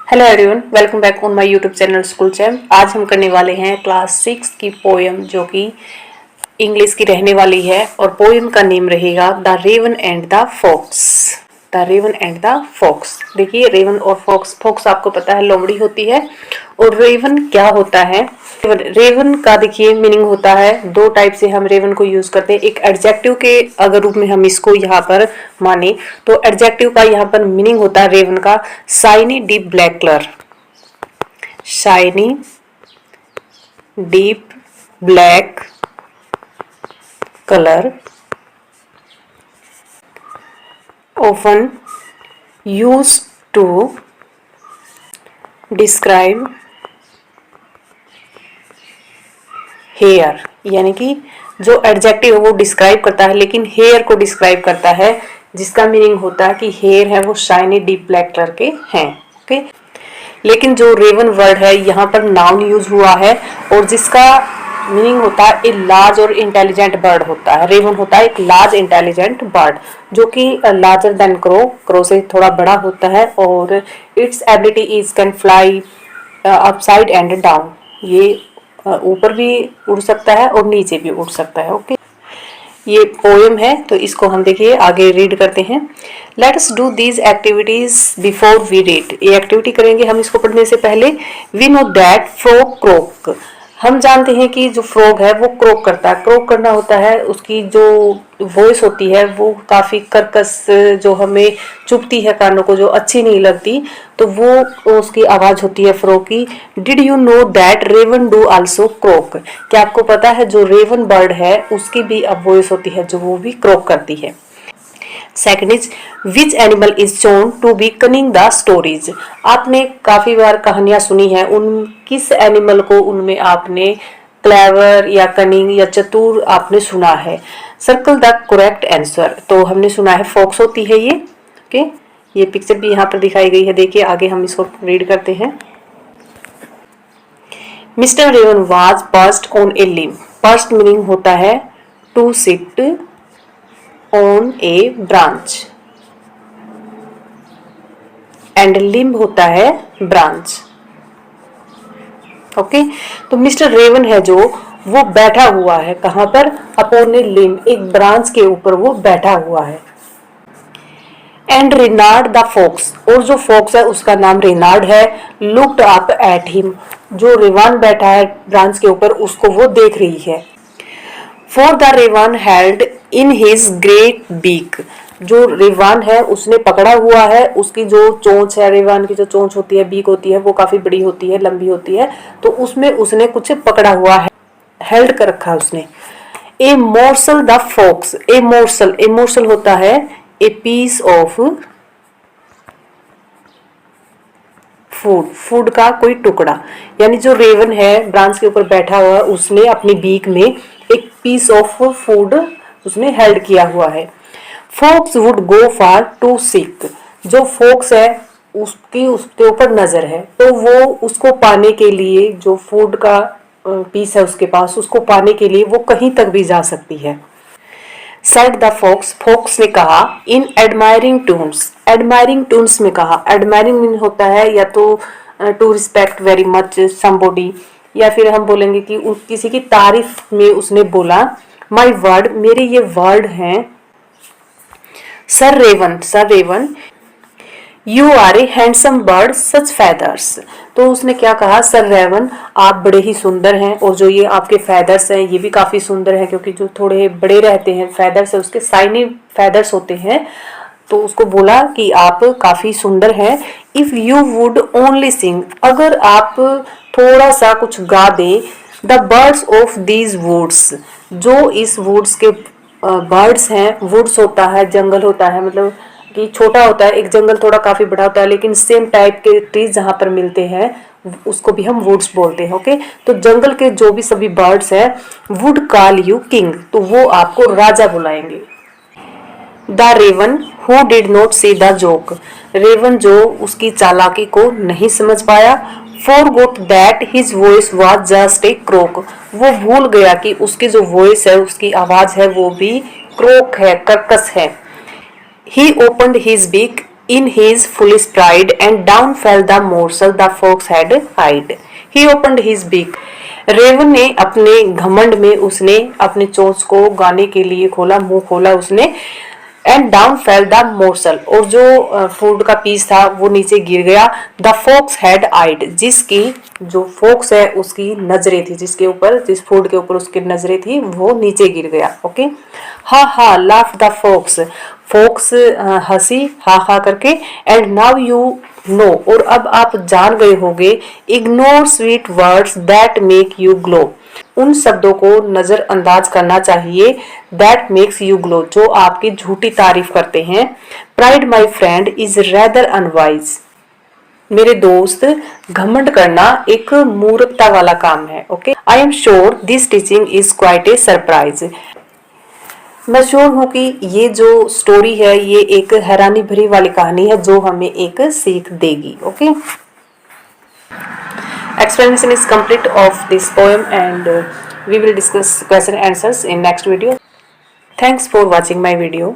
Hello everyone, welcome back on my YouTube channel school champ. आज हम करने वाले हैं क्लास 6 की पोएम जो कि इंग्लिश की रहने वाली है और पोएम का नेम रहेगा the raven and the fox. The raven and the fox. देखिए, रेवन और फॉक्स, फॉक्स आपको पता है लोमड़ी होती है और रेवन क्या होता है। रेवन का देखिए मीनिंग होता है, दो टाइप से हम रेवन को यूज करते हैं। एक एडजेक्टिव के अगर रूप में हम इसको यहाँ पर माने तो एडजेक्टिव का यहाँ पर मीनिंग होता है रेवन का shiny deep black colour. Shiny deep black colour often used to describe hair, यानी कि जो एडजेक्टिव है वो डिस्क्राइब करता है लेकिन हेयर को डिस्क्राइब करता है, जिसका मीनिंग होता है कि हेयर है वो शाइनी डीप ब्लैक कलर के हैं। ओके, लेकिन जो रेवन वर्ड है यहाँ पर नाउन यूज हुआ है और जिसका मीनिंग होता है ए लार्ज और इंटेलिजेंट बर्ड होता है। रेवन होता है एक लार्ज इंटेलिजेंट बर्ड जो कि लार्जर देन क्रो, क्रो से थोड़ा बड़ा होता है और its ability is can fly upside and down. ये ऊपर भी उड़ सकता है और नीचे भी उड़ सकता है। ओके, ये पोएम है तो इसको हम देखिए आगे रीड करते हैं। Let us do these activities before we read. ये एक्टिविटी करेंगे हम इसको पढ़ने से पहले। We know that frog croak. हम जानते हैं कि जो फ्रॉग है वो क्रोक करता है। क्रोक करना होता है, उसकी जो वॉइस होती है वो काफी कर्कश, जो हमें चुभती है कानों को, जो अच्छी नहीं लगती, तो वो उसकी आवाज होती है फ्रॉग की। Did you know that raven do also croak. क्या आपको पता है जो रेवन बर्ड है उसकी भी अब वॉइस होती है जो वो भी क्रोक करती है। Second is which animal is shown to be cunning the stories. आपने काफी बार कहानियां सुनी है, उन किस एनिमल को उनमें आपने क्लेवर या कनिंग या चतुर आपने सुना है। Circle the correct answer. तो हमने सुना है फॉक्स होती है ये। ओके, ये पिक्चर भी यहाँ पर दिखाई गई है, देखिए आगे हम इसको रीड करते हैं। Mister Raven was perched on a limb. Perched meaning होता है to sit on a branch and limb होता है ब्रांच। ओके, तो मिस्टर रेवन है जो वो बैठा हुआ है कहां पर, अपॉन ए लिम्ब, एक ब्रांच के ऊपर वो बैठा हुआ है। एंड रेनार्ड द फॉक्स, और जो फॉक्स है उसका नाम रेनार्ड है। लुक्ड अप एट हिम, जो रेवान बैठा है ब्रांच के ऊपर उसको वो देख रही है। For the raven held in his great beak, जो रेवान है उसने पकड़ा हुआ है, उसकी जो चोंच है, रेवान की जो चोंच होती है, बीक होती है, वो काफी बड़ी होती है, लंबी होती है, तो उसमें उसने कुछ पकड़ा हुआ है, हेल्ड कर रखा उसने। A morsel the fox. A morsel, a morsel होता है a piece of food, food का कोई टुकड़ा। यानी जो रेवन है ब्रांच के ऊपर बैठा हुआ, उसने अपनी बीक में एक पीस ऑफ फूड उसने हेल्ड किया हुआ है। Fox would go far to seek, जो फोक्स है उसकी उसके ऊपर नजर है तो वो उसको पाने के लिए, जो फूड का पीस है उसके पास, उसको पाने के लिए वो कहीं तक भी जा सकती है। सेड द फॉक्स, फॉक्स ने कहा, in admiring tunes, admiring tunes में कहा। एडमायरिंग मीन होता है या तो to respect very much somebody, या फिर हम बोलेंगे कि किसी की तारीफ में उसने बोला। माई वर्ड, मेरे ये वर्ड हैं। Sir raven, sir raven, you are a handsome bird such feathers. तो उसने क्या कहा, सर रेवन आप बड़े ही सुंदर हैं और जो ये आपके फैदर्स हैं ये भी काफी सुंदर हैं, क्योंकि जो थोड़े बड़े रहते हैं फैदर्स है उसके शाइनी फैदर्स होते हैं, तो उसको बोला कि आप काफी सुंदर हैं। If you would only sing, अगर आप थोड़ा सा कुछ गा दे, the birds of these woods, जो इस वुड्स के बर्ड्स हैं, वुड्स होता है जंगल होता है, मतलब कि छोटा होता है, एक जंगल थोड़ा काफी बड़ा होता है, लेकिन सेम टाइप के ट्रीज जहां पर मिलते हैं उसको भी हम वुड्स बोलते हैं। ओके, तो जंगल के जो भी सभी बर्ड्स हैं वुड कॉल यू किंग, तो वो आपको राजा बुलाएंगे। The raven who did not see the joke, raven जो उसकी चालाकी को नहीं समझ पाया। forgot that his voice was just a croak, वो भूल गया कि उसकी जो वॉइस है, उसकी आवाज है वो भी क्रोक है, कर्कश है। He opened his beak in his foolish pride, and down fell the morsel the fox had hid. He opened his beak. Raven ने अपने घमंड में उसने अपने चोंच को गाने के लिए खोला, मुंह खोला उसने, and down fail the morsel, और जो फूड का पीस था वो नीचे गिर गया. द फोक्स हैड आइड, जिसकी जो फोक्स है उसकी नजरें थी, जिसके ऊपर, जिस फूड के ऊपर उसकी नजरें थी वो नीचे गिर गया. ओके, हा हा लाफ द फोक्स, फोक्स हंसी हा हा करके. एंड नाउ यू नो, और अब आप जान गए होगे. Ignore sweet words that make you glow, उन शब्दों को नजरअंदाज करना चाहिए. दैट मेक्स यू ग्लो, जो आपकी झूठी तारीफ करते हैं. Pride my friend is rather unwise, मेरे दोस्त घमंड करना एक मूर्खता वाला काम है. Okay, I am sure this teaching is quite a surprise, मैं श्योर हूं कि ये जो स्टोरी है ये एक हैरानी भरी वाली कहानी है जो हमें एक सीख देगी. Okay, explanation is complete of this poem, and we will discuss question and answers in next video. Thanks for watching my video.